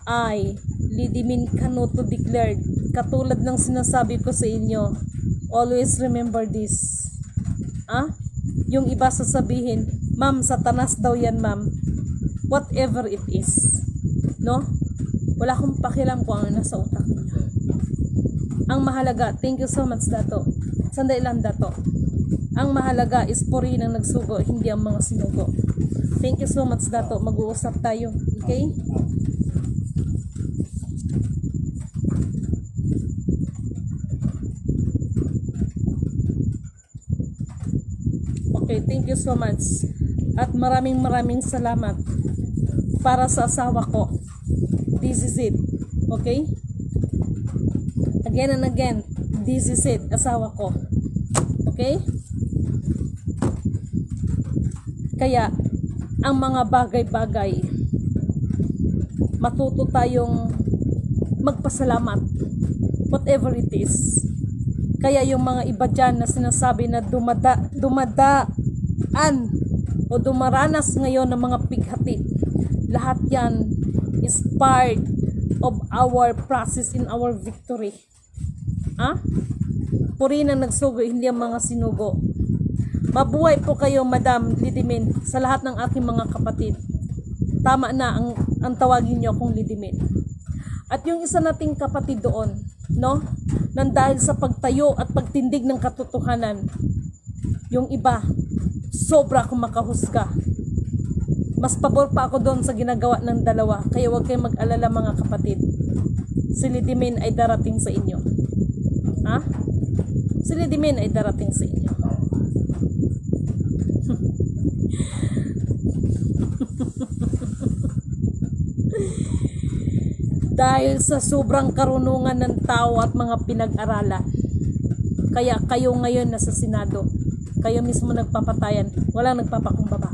S1: ay Lidimin Canuto declared, katulad ng sinasabi ko sa inyo, always remember this. Yung iba sasabihin, ma'am, satanas daw yan, ma'am. Whatever it is. No? Wala akong pakialam kung ano nasa utak niyo. Ang mahalaga, thank you so much, Dato. Sandali lang, Dato. Ang mahalaga is purihin ang nagsugo, hindi ang mga sinugo. Thank you so much, Dato. Mag-uusap tayo. Okay? Okay, thank you so much. At maraming salamat para sa asawa ko. This is it. Okay? Again and again, this is it, asawa ko. Okay? Kaya, ang mga bagay-bagay, matuto tayong magpasalamat. Whatever it is. Kaya yung mga iba dyan na sinasabi na dumadaan o dumaranas ngayon ng mga pighati, lahat yan is part of our process in our victory. Purihin ang nagsugo, hindi ang mga sinugo. Mabuhay po kayo, Madam Lidimin, sa lahat ng aking mga kapatid. Tama na ang tawagin nyo akong Lidimin. At yung isa nating kapatid doon, no? Nang dahil sa pagtayo at pagtindig ng katotohanan, yung iba, sobra akong makahusga. Mas pabor pa ako doon sa ginagawa ng dalawa. Kaya huwag kayong mag-alala, mga kapatid. Si Lidimin ay darating sa inyo. Si Lidimin ay darating sa inyo. Dahil sa sobrang karunungan ng tao at mga pinag-aralan, kaya kayo ngayon nasa Senado. Kayo mismo nagpapatayan, walang nagpapakumbaba.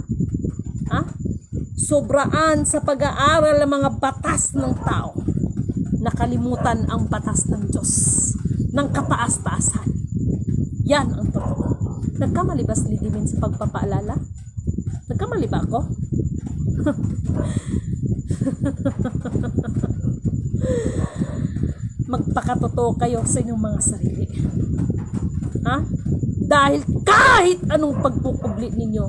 S1: Ha? Sobraan sa pag-aaral ng mga batas ng tao. Nakalimutan ang batas ng Diyos, ng kataas-taasan. Yan ang totoo. Nagkamali ba si Lidimin sa pagpapaalala? Nagkamali ba ako? Magpakatotoo kayo sa inyong mga sarili. Ha? Dahil kahit anong pagpupuglit ninyo,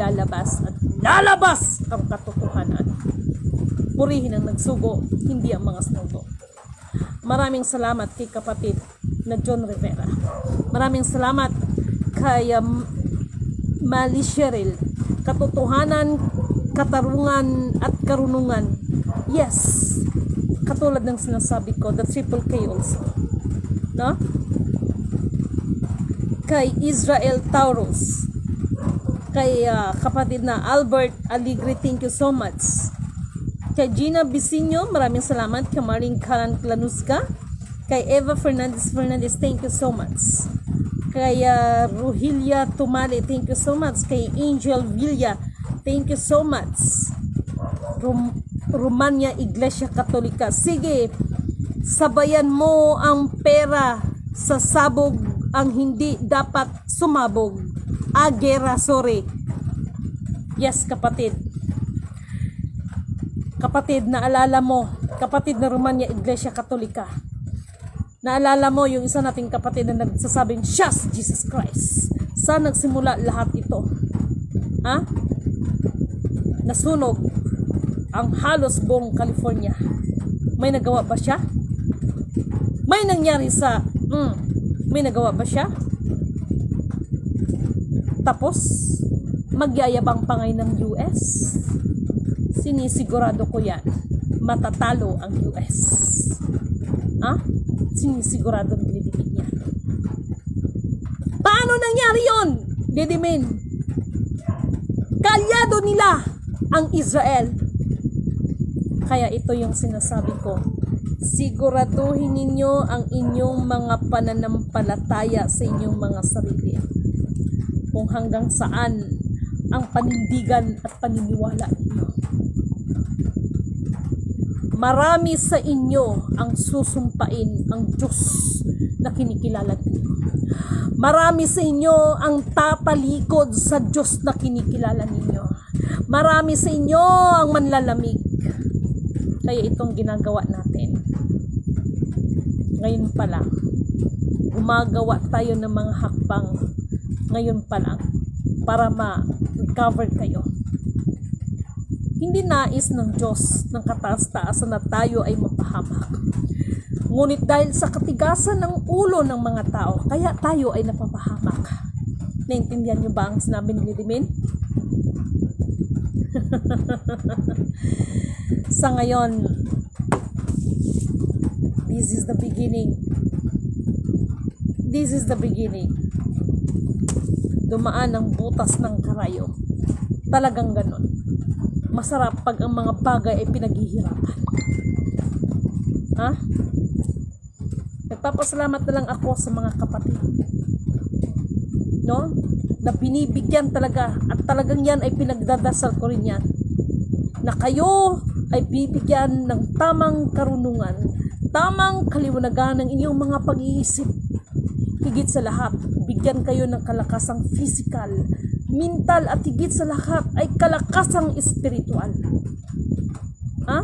S1: lalabas at lalabas ang katotohanan. Purihin ang nagsugo, hindi ang mga sinugo. Maraming salamat kay kapatid na John Rivera. Maraming salamat kay Mali Cheryl. Katotohanan, katarungan at karunungan. Yes. Katulad ng sinasabi ko, the triple K also. No? Kay Israel Taurus. Kay kapatid na Albert Aligre, thank you so much. Kay Gina Bisinyo, maraming salamat. Kay Maring Karan Klanuska. Kay Eva Fernandez, thank you so much. Kay Ruhilia Tumali, thank you so much. Kay Angel Villa, thank you so much. Romania Iglesia Katolika, sige, sabayan mo ang pera sa sabog ang hindi dapat sumabog. Agera, sorry. Yes, kapatid. Kapatid, naalala mo, kapatid na Romania Iglesia Katolika. Naalala mo yung isa nating kapatid na nagsasabing, "Siyas, Jesus Christ." Saan nagsimula lahat ito? Ha? Nasunog ang halos buong California. May nagawa ba siya? May nangyari sa may nagawa ba siya? Tapos magyayabang pa ngayon ng US. Sinisigurado ko yan, matatalo ang US. Ha? Sinisigurado ng Lidimin niya. Paano nangyari yun? Lidimin, kalyado nila ang Israel. Kaya ito yung sinasabi ko, siguraduhin ninyo ang inyong mga pananampalataya sa inyong mga sarili. Kung hanggang saan ang panindigan at paniniwala ninyo. Marami sa inyo ang susumpain ang Diyos na kinikilala ninyo. Marami sa inyo ang tatalikod sa Diyos na kinikilala ninyo. Marami sa inyo ang manlalamig. Kaya itong ginagawa natin. Ngayon pa lang, gumagawa tayo ng mga hakbang ngayon pa lang para ma-recover kayo. Hindi nais ng Diyos ng kataas-taasan na tayo ay mapahamak. Ngunit dahil sa katigasan ng ulo ng mga tao, kaya tayo ay napapahamak. Naintindihan niyo ba ang sinabi ni Lidimin? Sa ngayon, this is the beginning. This is the beginning. Dumaan ang butas ng karayo. Talagang ganon. Masarap pag ang mga bagay ay pinaghihirapan. Ha? Nagpapasalamat na lang ako sa mga kapatid. No? Na binibigyan talaga at talagang yan ay pinagdadasal ko rin yan. Na kayo ay bibigyan ng tamang karunungan, tamang kaliwanagan ng inyong mga pag-iisip. Higit sa lahat, bigyan kayo ng kalakasang physical, mental at higit sa lahat ay kalakasang espiritual. Ha?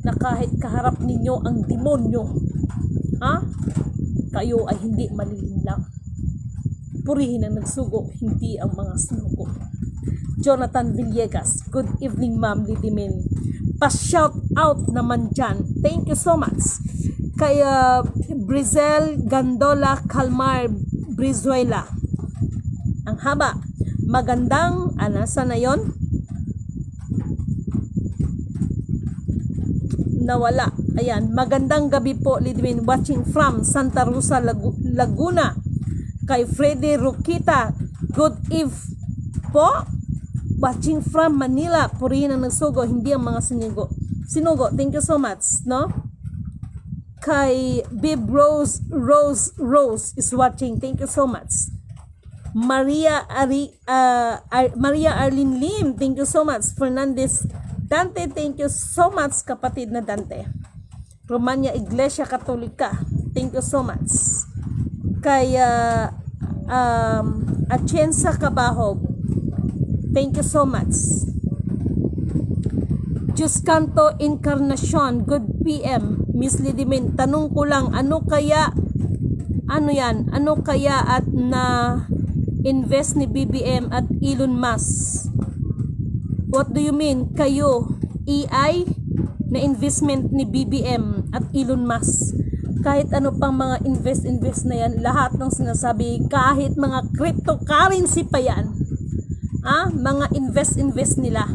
S1: Na kahit kaharap ninyo ang demonyo, ha? Kayo ay hindi malilinlang. Purihin ang nagsugo, hindi ang mga sinugo. Jonathan Villegas, good evening Ma'am Lidimin. Pa-shout out naman dyan. Thank you so much. Kay Brizel Gandola Calmar Brizuela. Ang haba. Magandang, sana na yon? Nawala. Ayan. Magandang gabi po, Lidimin. Watching from Santa Rosa, Laguna. Kay Freddy Rukita, good eve po. Watching from Manila. Purihin ang nagsugo, hindi ang mga sinugo. Thank you so much, no? Kay Bib Rose is watching. Thank you so much. Maria Arlene Lim, thank you so much. Fernandez Dante, thank you so much, kapatid na Dante. Romania Iglesia Katolika, thank you so much. Kaya Atienza Cabahog, thank you so much. Diyos Canto Encarnacion, good PM. Miss Lidimin, tanong ko lang, ano kaya at na invest ni BBM at Elon Musk? What do you mean? Kayo, AI na investment ni BBM at Elon Musk. Kahit ano pang mga invest na yan, lahat ng sinasabi, kahit mga cryptocurrency pa yan, mga invest nila.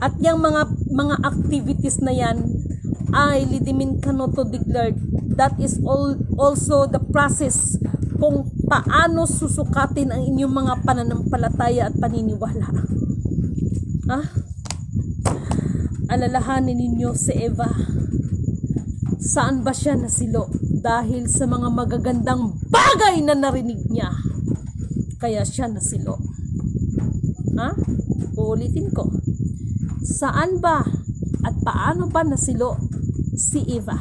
S1: At yung mga activities na yan ay Lidimin Canoto declared that is also the process kung paano susukatin ang inyong mga pananampalataya at paniniwala. Alalahanin ninyo si Eva. Saan ba siya nasilo? Dahil sa mga magagandang bagay na narinig niya, kaya siya nasilo. Uulitin ko. Saan ba at paano ba nasilo si Eva?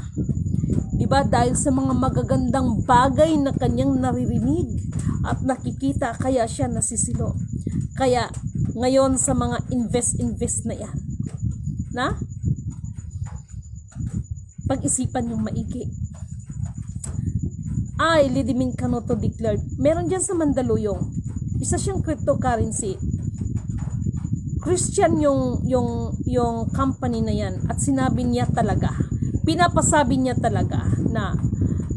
S1: Diba dahil sa mga magagandang bagay na kanyang naririnig at nakikita, kaya siya nasisilo. Kaya ngayon sa mga invest na yan, pag-isipan yung maigi. Lidimin Canoto declared, meron dyan sa Mandaluyong, isa siyang cryptocurrency. Christian yung company na yan, at sinabi niya talaga, pinapasabi niya talaga na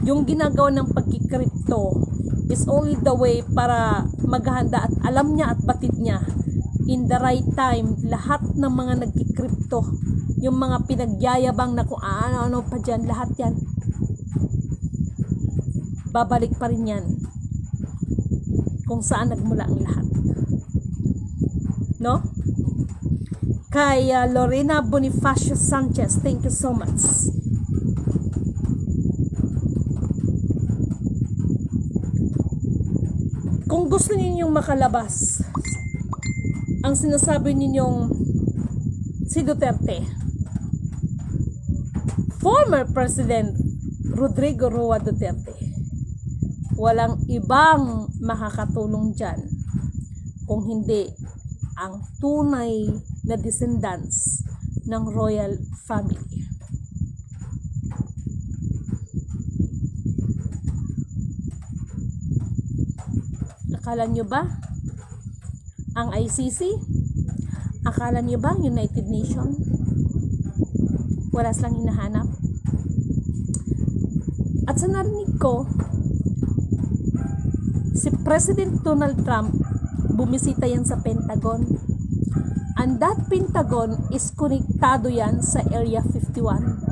S1: yung ginagawa ng pagkikripto is only the way para maghahanda, at alam niya at batid niya in the right time lahat ng mga nagkikripto, yung mga pinagyayabang na kung ano pa dyan, lahat yan babalik pa rin yan kung saan nagmula ang lahat, no? Kay Lorena Bonifacio Sanchez, thank you so much. Kung gusto ninyong makalabas ang sinasabi ninyong si Duterte, former President Rodrigo Roa Duterte, walang ibang makakatulong dyan kung hindi ang tunay na descendants ng royal family. Akala nyo ba ang ICC? Akala nyo ba United Nations? Wala silang hinahanap. At sa narinig ko, si President Donald Trump bumisita yan sa Pentagon. And that Pentagon is konektado yan sa Area 51.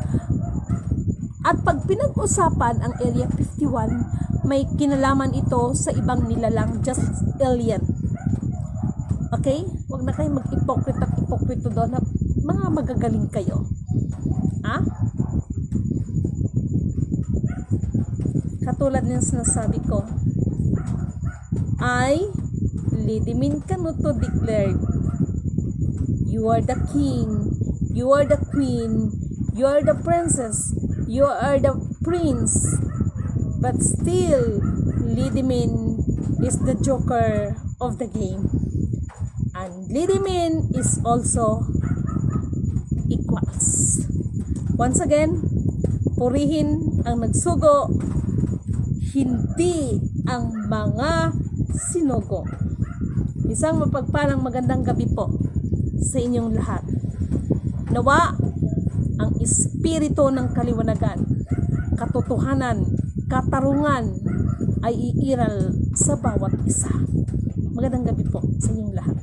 S1: At pag pinag-usapan ang Area 51, may kinalaman ito sa ibang nilalang, just alien. Okay? Huwag na kayo mag-ipokrito doon. Mga magagaling kayo. Katulad ng sinasabi ko, Lidimin Canoto declared, you are the king, you are the queen, you are the princess, you are the prince, but still Lidimin is the joker of the game, and Lidimin is also equals. Once again, purihin ang nagsugo, hindi ang mga sinugo. Isang mapagpalang magandang gabi po sa inyong lahat. Nawa ang espiritu ng kaliwanagan, katotohanan, katarungan ay iiral sa bawat isa. Magandang gabi po sa inyong lahat.